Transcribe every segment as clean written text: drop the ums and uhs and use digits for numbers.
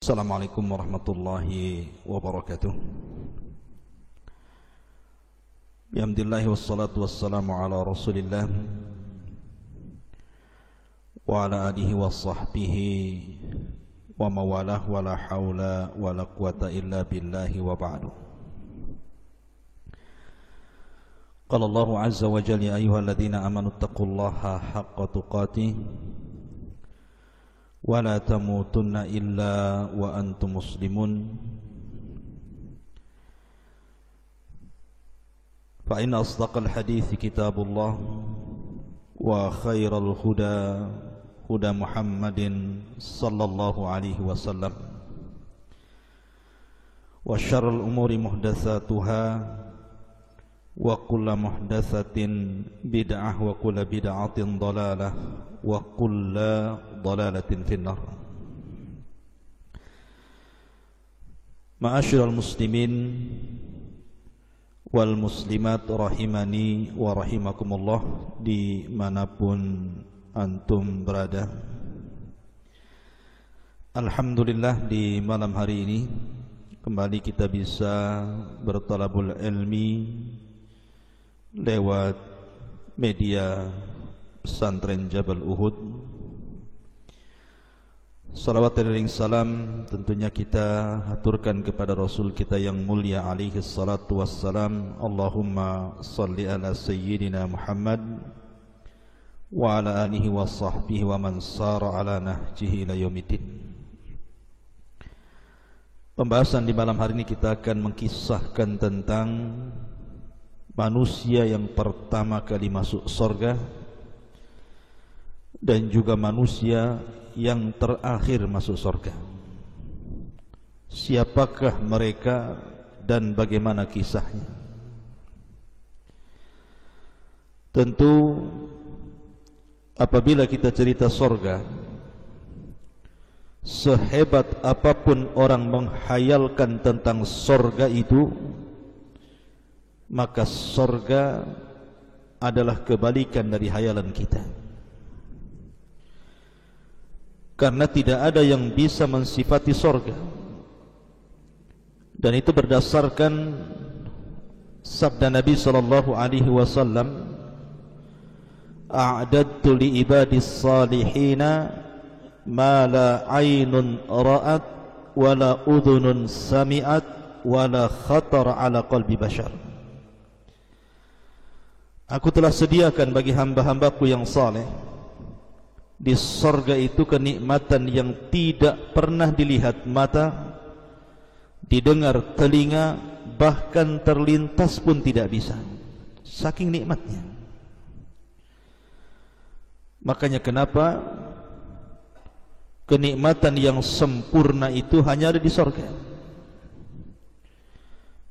Assalamualaikum warahmatullahi wabarakatuh. Bihamdillahi wassalatu wassalamu ala rasulillah wa ala alihi wa sahbihi wa mawalah wa la hawla wa la quwata illa billahi wa ba'du. Qala Allahu azza wa jalla ya ayyuhalladzina amanu taqullaha haqqa tuqatih wa la tamutunna illa wa antum muslimun. Fa inna asdaqal hadithi kitabullah wa khairal huda huda Muhammadin sallallahu alaihi wasallam wa syarrul umuri muhdatsatuha wa kullu muhdatsatin bid'ah wa kullu bid'atin dhalalah wa kullu dhalalatin finnar. Ma'asyiral muslimin wal muslimat rahimani wa rahimakumullah dimanapun antum berada. Alhamdulillah di malam hari ini kembali kita bisa bertalabul ilmi lewat media pesantren Jabal Uhud. Salawat dan salam tentunya kita haturkan kepada Rasul kita yang mulia alaihi salatu wassalam. Allahumma salli ala sayyidina Muhammad wa ala alihi wa sahbihi wa man sara ala nahjihi ila yaumiddin. Pembahasan di malam hari ini kita akan mengkisahkan tentang manusia yang pertama kali masuk surga dan juga manusia yang terakhir masuk surga. Siapakah mereka dan bagaimana kisahnya? Tentu apabila kita cerita surga, sehebat apapun orang menghayalkan tentang surga itu, maka surga adalah kebalikan dari hayalan kita. Karena tidak ada yang bisa mensifati surga. Dan itu berdasarkan sabda Nabi sallallahu alaihi wasallam, "A'dadtu li ibadis salihina ma la 'ainun ra'at wa la udhunun sami'at wa la khatar 'ala qalbi bashar." Aku telah sediakan bagi hamba-hambaku yang saleh di surga itu kenikmatan yang tidak pernah dilihat mata, didengar telinga, bahkan terlintas pun tidak bisa. Saking nikmatnya. Makanya kenapa kenikmatan yang sempurna itu hanya ada di surga.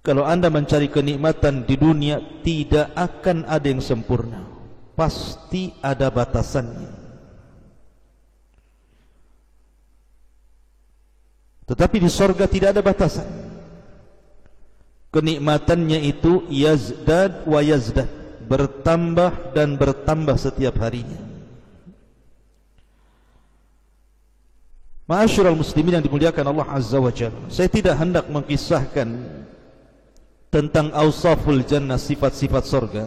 Kalau anda mencari kenikmatan di dunia, tidak akan ada yang sempurna. Pasti ada batasannya. Tetapi di surga tidak ada batasan. Kenikmatannya itu yazdad wa yazdad, bertambah dan bertambah setiap harinya. Ma'asyiral muslimin yang dimuliakan Allah Azza wa Jalla, saya tidak hendak mengkisahkan tentang awsaful jannah, sifat-sifat surga.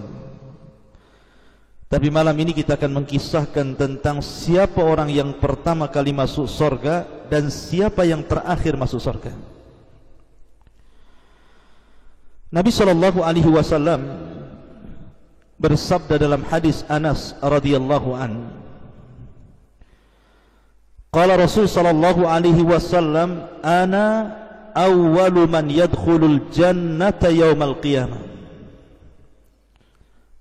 Tapi malam ini kita akan mengkisahkan tentang siapa orang yang pertama kali masuk surga dan siapa yang terakhir masuk surga. Nabi sallallahu alaihi wasallam bersabda dalam hadis Anas radhiyallahu an, qala Rasul sallallahu alaihi wasallam, ana awwalu man yadkhulul jannata yaumal qiyamah.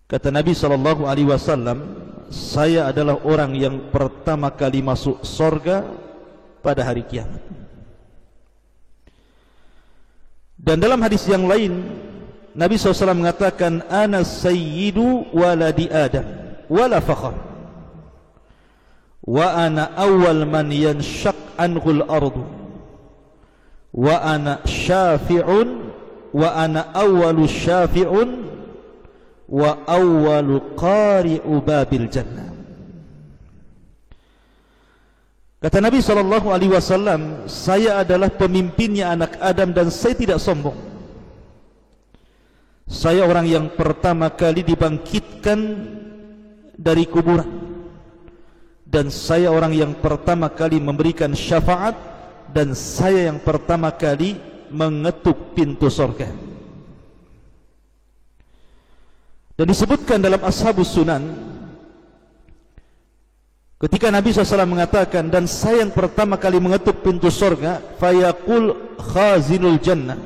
Kata Nabi sallallahu alaihi wasallam, saya adalah orang yang pertama kali masuk surga pada hari kiamat. Dan dalam hadis yang lain Nabi SAW mengatakan, ana sayyidu waladi Adam wala fakhar wa ana awwal man yanshaq anhul ardu wa ana syafi'un wa ana awwalu syafi'un wa awwalu qari'u babil jannah. Kata Nabi SAW, saya adalah pemimpinnya anak Adam dan saya tidak sombong. Saya orang yang pertama kali dibangkitkan dari kuburan, dan saya orang yang pertama kali memberikan syafaat, dan saya yang pertama kali mengetuk pintu surga. Dan disebutkan dalam Ashabus Sunan, ketika Nabi SAW mengatakan, dan saya yang pertama kali mengetuk pintu surga, fayaqul khazinul jannah,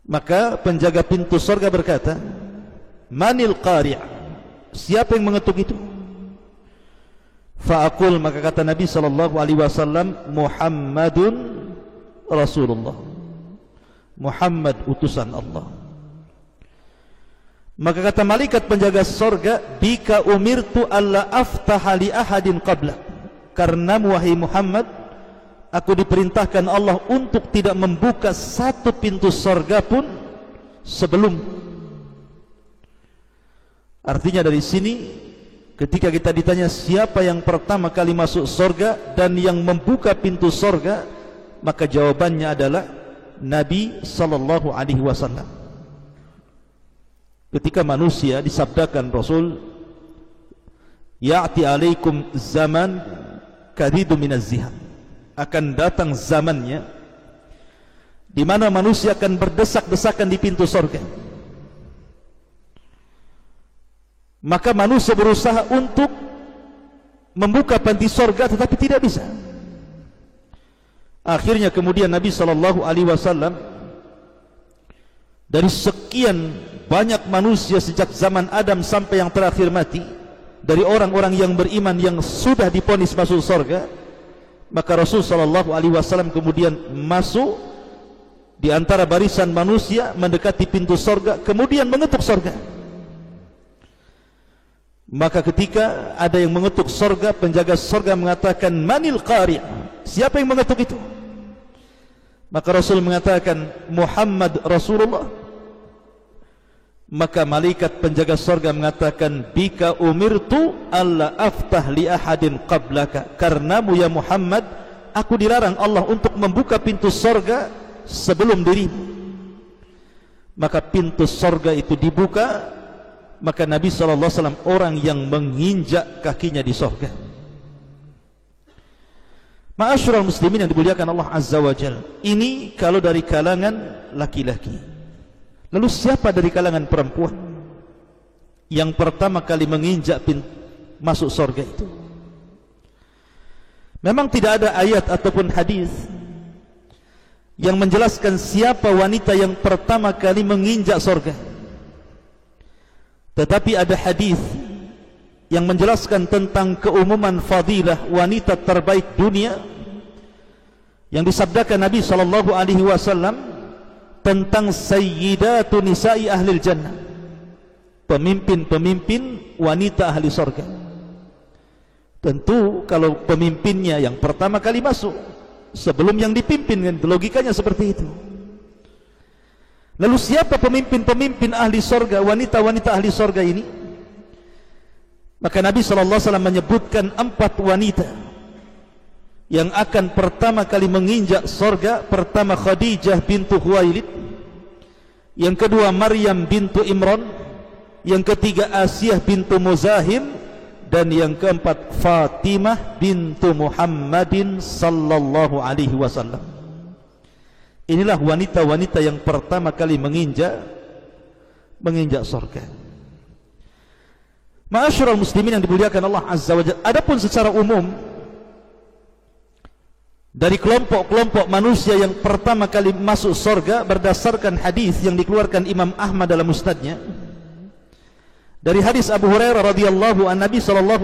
maka penjaga pintu surga berkata, manil qari', siapa yang mengetuk itu? Fa'aqul, maka kata Nabi SAW, Muhammadun Rasulullah, Muhammad utusan Allah. Maka kata malaikat penjaga surga, bika umirtu alla aftaha li ahadin qabla, karena wahai Muhammad, aku diperintahkan Allah untuk tidak membuka satu pintu surga pun sebelum. Artinya dari sini, ketika kita ditanya siapa yang pertama kali masuk surga dan yang membuka pintu surga, maka jawabannya adalah Nabi SAW. Ketika manusia disabdakan Rasul, ya'ti alaikum zaman kadidu minaz ziham, akan datang zamannya di mana manusia akan berdesak-desakan di pintu surga. Maka manusia berusaha untuk membuka pintu surga tetapi tidak bisa. Akhirnya kemudian Nabi SAW, dari sekian banyak manusia sejak zaman Adam sampai yang terakhir mati, dari orang-orang yang beriman yang sudah diponis masuk surga, maka Rasul SAW kemudian masuk di antara barisan manusia, mendekati pintu surga, kemudian mengetuk surga. Maka ketika ada yang mengetuk surga, penjaga surga mengatakan, manil qari', siapa yang mengetuk itu? Maka Rasul mengatakan, Muhammad Rasulullah. Maka malaikat penjaga surga mengatakan, bika umirtu alla aftah li ahadin qablaka, karenamu ya Muhammad, aku dilarang Allah untuk membuka pintu surga sebelum dirimu. Maka pintu surga itu dibuka, maka Nabi SAW orang yang menginjak kakinya di surga. Ma'asyiral muslimin yang dimuliakan Allah Azza wa Jalla, ini kalau dari kalangan laki-laki. Lalu siapa dari kalangan perempuan yang pertama kali menginjak pintu masuk surga itu? Memang tidak ada ayat ataupun hadis yang menjelaskan siapa wanita yang pertama kali menginjak surga. Tetapi ada hadis yang menjelaskan tentang keumuman fadilah wanita terbaik dunia, yang disabdakan Nabi SAW tentang sayyidatu nisa'i ahlil jannah, pemimpin-pemimpin wanita ahli surga. Tentu kalau pemimpinnya yang pertama kali masuk sebelum yang dipimpin, kan logikanya seperti itu. Lalu siapa pemimpin-pemimpin ahli surga, wanita-wanita ahli surga ini? Maka Nabi SAW menyebutkan 4 wanita yang akan pertama kali menginjak surga. Pertama Khadijah bintu Khuwailid, yang kedua Maryam bintu Imran, yang ketiga Asiyah bintu Muzahim, dan yang keempat Fatimah bintu Muhammadin sallallahu alaihi wasallam. Inilah wanita-wanita yang pertama kali menginjak surga. Ma'asyiral muslimin yang dimuliakan Allah Azza wa Jalla, adapun secara umum dari kelompok-kelompok manusia yang pertama kali masuk surga berdasarkan hadis yang dikeluarkan Imam Ahmad dalam musnadnya, dari hadis Abu Hurairah radhiyallahu an, Nabi SAW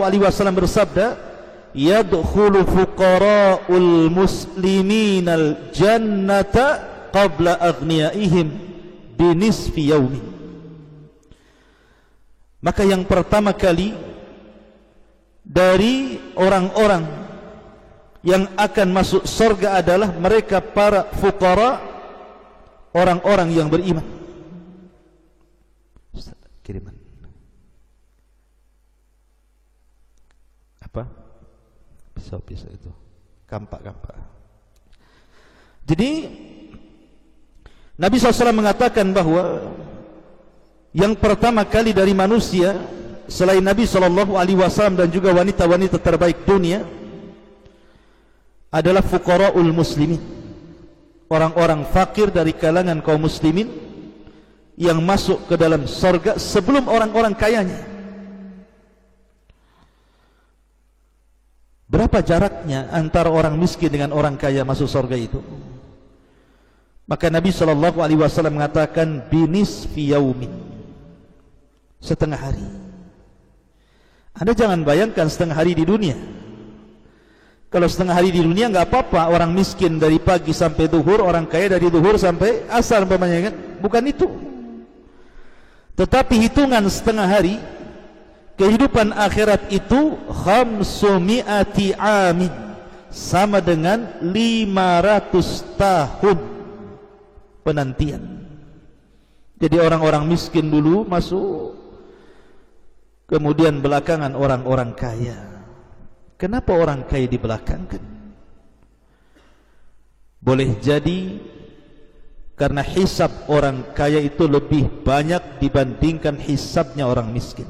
bersabda, yadkhulu fuqara'ul musliminal jannata qabla aghniyaihim binisfi yaumin. Maka yang pertama kali dari orang-orang yang akan masuk surga adalah mereka para fuqara, orang-orang yang beriman. Kiriman apa? pisau-pisau itu, kampak-kampak. Jadi Nabi SAW mengatakan bahwa yang pertama kali dari manusia selain Nabi SAW dan juga wanita-wanita terbaik dunia adalah fuqara'ul muslimin, orang-orang fakir dari kalangan kaum muslimin yang masuk ke dalam surga sebelum orang-orang kayanya. Berapa jaraknya antara orang miskin dengan orang kaya masuk surga itu? Maka Nabi SAW mengatakan binisfi yaumin, setengah hari. Anda jangan bayangkan setengah hari di dunia. Kalau setengah hari di dunia enggak apa-apa, orang miskin dari pagi sampai zuhur, orang kaya dari zuhur sampai asar umpamanya kan? Bukan itu. Tetapi hitungan setengah hari kehidupan akhirat itu 500 amin, sama dengan 500 tahun penantian. Jadi orang-orang miskin dulu masuk, kemudian belakangan orang-orang kaya. Kenapa orang kaya dibelakangkan? Boleh jadi karena hisab orang kaya itu lebih banyak dibandingkan hisabnya orang miskin.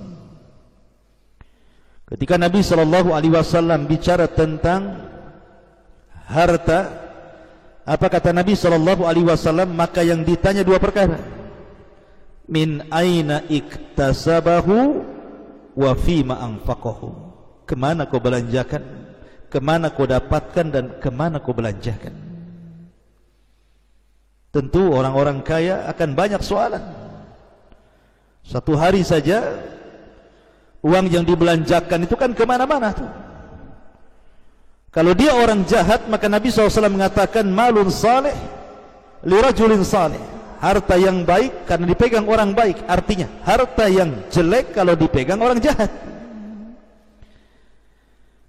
Ketika Nabi SAW bicara tentang harta, apa kata Nabi SAW? Maka yang ditanya dua perkara. Min aina iktasabahu wa fima anfaqahu. Kemana kau belanjakan, kemana kau dapatkan, dan kemana kau belanjakan. Tentu orang-orang kaya akan banyak soalan. Satu hari saja uang yang dibelanjakan itu kan kemana-mana tuh. Kalau dia orang jahat, maka Nabi SAW mengatakan malun salih lirajulin salih, harta yang baik karena dipegang orang baik. Artinya harta yang jelek kalau dipegang orang jahat.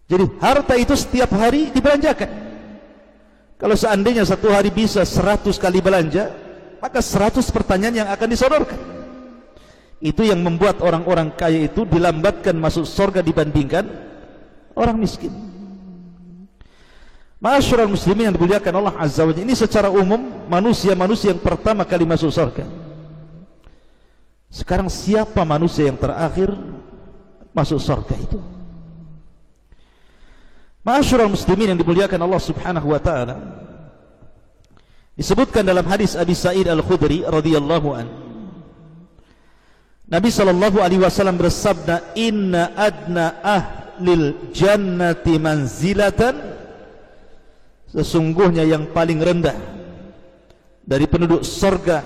Jadi harta itu setiap hari dibelanjakan. Kalau seandainya satu hari bisa 100 kali belanja, maka 100 pertanyaan yang akan disodorkan. Itu yang membuat orang-orang kaya itu dilambatkan masuk surga dibandingkan orang miskin. Ma'asyiral muslimin yang dimuliakan Allah Azza wa Jalla, ini secara umum manusia-manusia yang pertama kali masuk surga. Sekarang siapa manusia yang terakhir masuk surga itu? Ma'asyiral muslimin yang dimuliakan Allah Subhanahu wa taala, disebutkan dalam hadis Abi Sa'id Al-Khudri radhiyallahu an, Nabi SAW bersabda, inna adna ahlil jannati manzilatan, sesungguhnya yang paling rendah dari penduduk surga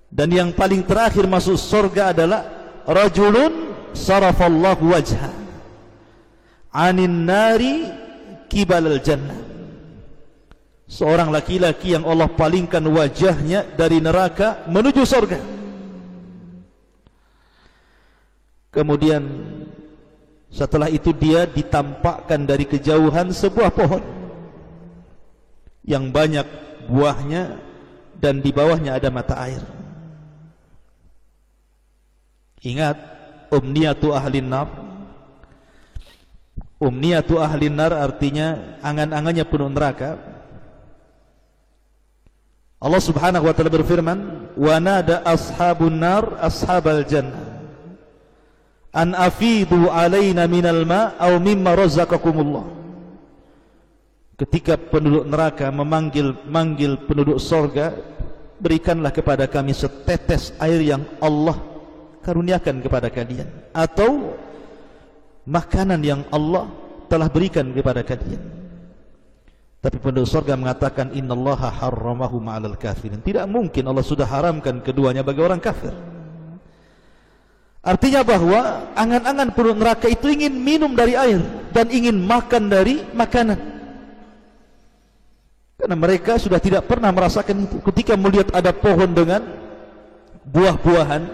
dan yang paling terakhir masuk surga adalah rajulun sarafallahu wajha anin nari kibalal jannah, seorang laki-laki yang Allah palingkan wajahnya dari neraka menuju surga. Kemudian setelah itu dia ditampakkan dari kejauhan sebuah pohon yang banyak buahnya dan di bawahnya ada mata air. Ingat, umniyatu ahlin nar. Umniyatu ahlin nar artinya angan-angannya penuh neraka. Allah Subhanahu wa taala berfirman, wa nada ashabun nar ashabal jannah an afidu alaina minal ma aw mimma razaqakumullah. Ketika penduduk neraka memanggil penduduk surga, berikanlah kepada kami setetes air yang Allah karuniakan kepada kalian, atau makanan yang Allah telah berikan kepada kalian. Tapi penduduk surga mengatakan innallaha harramahu ma'alal kafirin. Tidak mungkin Allah sudah haramkan keduanya bagi orang kafir. Artinya bahwa angan-angan penduduk neraka itu ingin minum dari air dan ingin makan dari makanan, karena mereka sudah tidak pernah merasakan itu. Ketika melihat ada pohon dengan buah-buahan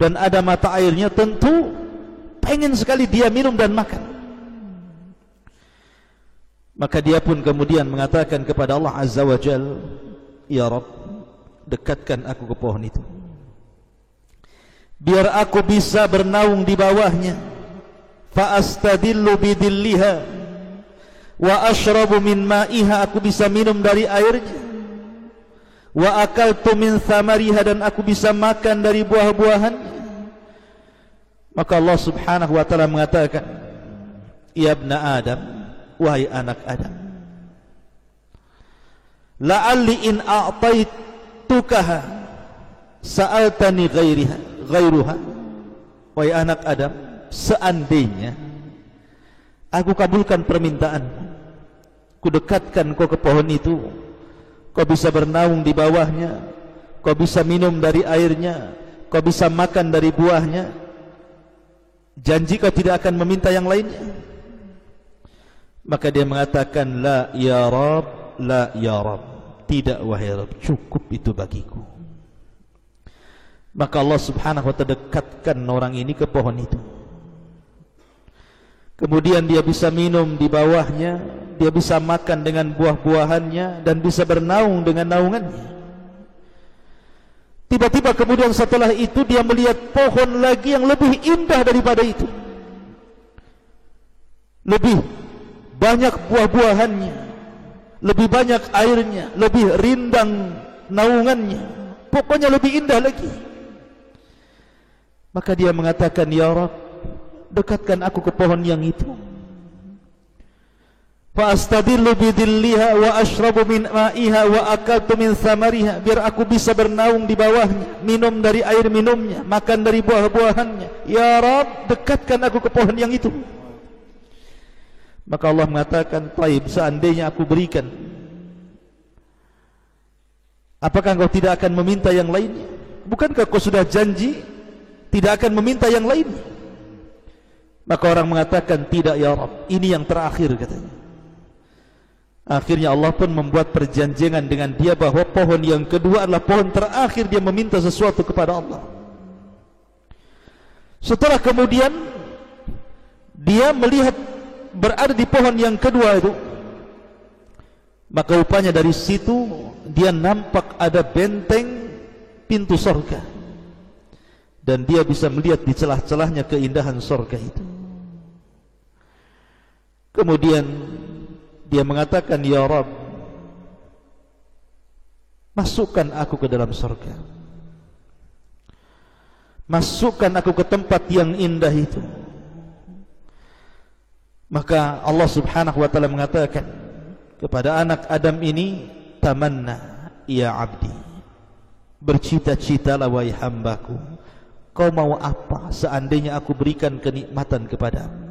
dan ada mata airnya, tentu pengen sekali dia minum dan makan. Maka dia pun kemudian mengatakan kepada Allah Azza wa Jal, ya Rabb, dekatkan aku ke pohon itu, biar aku bisa bernaung di bawahnya, fa astadillu bidilliha, wa ashrabu min ma'iha, aku bisa minum dari airnya, wa akaltu min thamariha, dan aku bisa makan dari buah-buahannya. Maka Allah subhanahu wa ta'ala mengatakan, ya ibna Adam, wahai anak Adam, la'alli in a'taitukaha sa'altani ghairuha. Wahai anak Adam, seandainya aku kabulkan permintaanmu, ku dekatkan kau ke pohon itu, kau bisa bernaung di bawahnya, kau bisa minum dari airnya, kau bisa makan dari buahnya, janji kau tidak akan meminta yang lainnya? Maka dia mengatakan, la ya Rabb, la ya Rabb, tidak wahai Rabb, cukup itu bagiku. Maka Allah subhanahu wa ta'ala dekatkan orang ini ke pohon itu. Kemudian dia bisa minum di bawahnya, dia bisa makan dengan buah-buahannya, dan bisa bernaung dengan naungannya. Tiba-tiba kemudian setelah itu dia melihat pohon lagi yang lebih indah daripada itu, lebih banyak buah-buahannya, lebih banyak airnya, lebih rindang naungannya, pokoknya lebih indah lagi. Maka dia mengatakan, ya Rabb, dekatkan aku ke pohon yang itu, fa astadillu bidilliha wa ashrabu min ma'iha wa akaltu min thamariha, biar aku bisa bernaung di bawahnya, minum dari air minumnya, makan dari buah-buahannya. Ya Rabb, dekatkan aku ke pohon yang itu. Maka Allah mengatakan, taib, seandainya aku berikan, apakah engkau tidak akan meminta yang lainnya? Bukankah kau sudah janji tidak akan meminta yang lainnya? Maka orang mengatakan, tidak ya Rabb, ini yang terakhir, katanya. Akhirnya Allah pun membuat perjanjian dengan dia bahwa pohon yang kedua adalah pohon terakhir dia meminta sesuatu kepada Allah. Setelah kemudian dia melihat berada di pohon yang kedua itu, maka rupanya dari situ dia nampak ada benteng pintu surga, dan dia bisa melihat di celah-celahnya keindahan surga itu. Kemudian dia mengatakan, ya Rabb, masukkan aku ke dalam surga, masukkan aku ke tempat yang indah itu. Maka Allah subhanahu wa ta'ala mengatakan kepada anak Adam ini, tamanna ya abdi, bercita-citalah wahai hambaku, kau mau apa seandainya aku berikan kenikmatan kepadamu?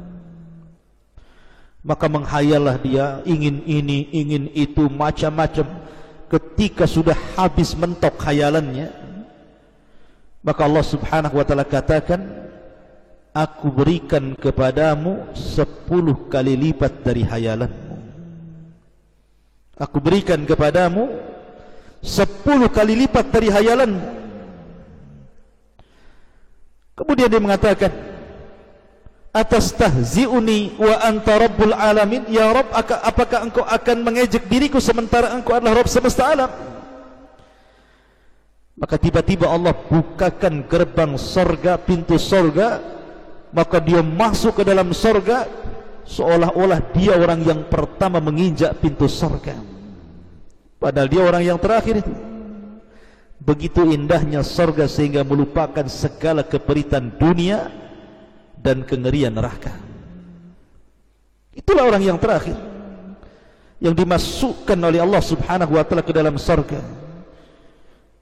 Maka menghayallah dia, ingin ini, ingin itu, macam-macam. Ketika sudah habis mentok khayalannya, maka Allah subhanahu wa ta'ala katakan, aku berikan kepadamu 10 kali lipat dari khayalanmu. Aku berikan kepadamu 10 kali lipat dari khayalanmu. Kemudian dia mengatakan, atastahzi'uni wa anta rabbul alamin, ya Rabb, apakah engkau akan mengejek diriku sementara engkau adalah Rabb semesta alam? Maka tiba-tiba Allah bukakan gerbang surga, pintu surga, maka dia masuk ke dalam surga seolah-olah dia orang yang pertama menginjak pintu surga, padahal dia orang yang terakhir itu. Begitu indahnya surga sehingga melupakan segala keperitan dunia dan kengerian neraka. Itulah orang yang terakhir yang dimasukkan oleh Allah subhanahu wa ta'ala ke dalam surga,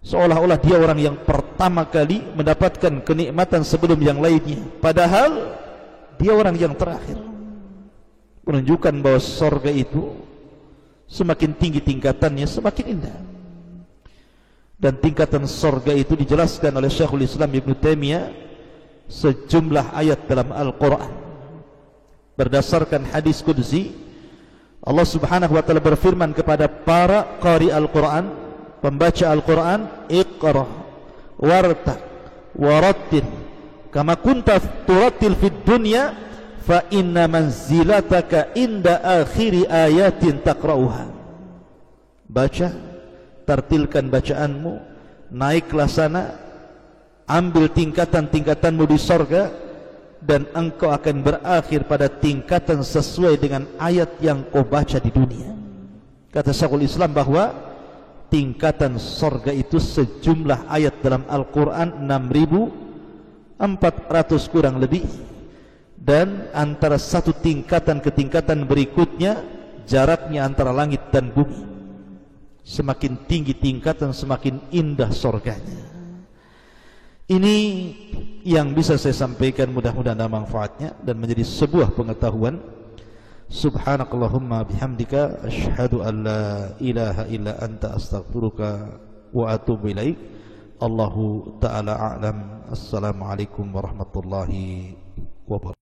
seolah-olah dia orang yang pertama kali mendapatkan kenikmatan sebelum yang lainnya, padahal dia orang yang terakhir. Menunjukkan bahwa surga itu semakin tinggi tingkatannya semakin indah. Dan tingkatan surga itu dijelaskan oleh Syekhul Islam Ibn Taimiyah sejumlah ayat dalam Al-Quran. Berdasarkan hadis qudsi, Allah subhanahu wa ta'ala berfirman kepada para qari Al-Quran, pembaca Al-Quran, iqra wartaq warattil kama kunta turattil fid dunya fa inna manzilataka inda akhiri ayatin taqra'uha. Baca, tartilkan bacaanmu, naiklah sana, ambil tingkatan-tingkatanmu di surga, dan engkau akan berakhir pada tingkatan sesuai dengan ayat yang kau baca di dunia. Kata Syekhul Islam bahwa tingkatan sorga itu sejumlah ayat dalam Al-Quran 6.400 kurang lebih, dan antara satu tingkatan ke tingkatan berikutnya jaraknya antara langit dan bumi. Semakin tinggi tingkatan semakin indah sorganya. Ini yang bisa saya sampaikan, mudah-mudahan ada manfaatnya dan menjadi sebuah pengetahuan. Subhanakallahumma bihamdika asyhadu an la ilaha illa anta astaghfiruka wa atubu ilaik. Allahu ta'ala a'lam. Assalamualaikum warahmatullahi wabarakatuh.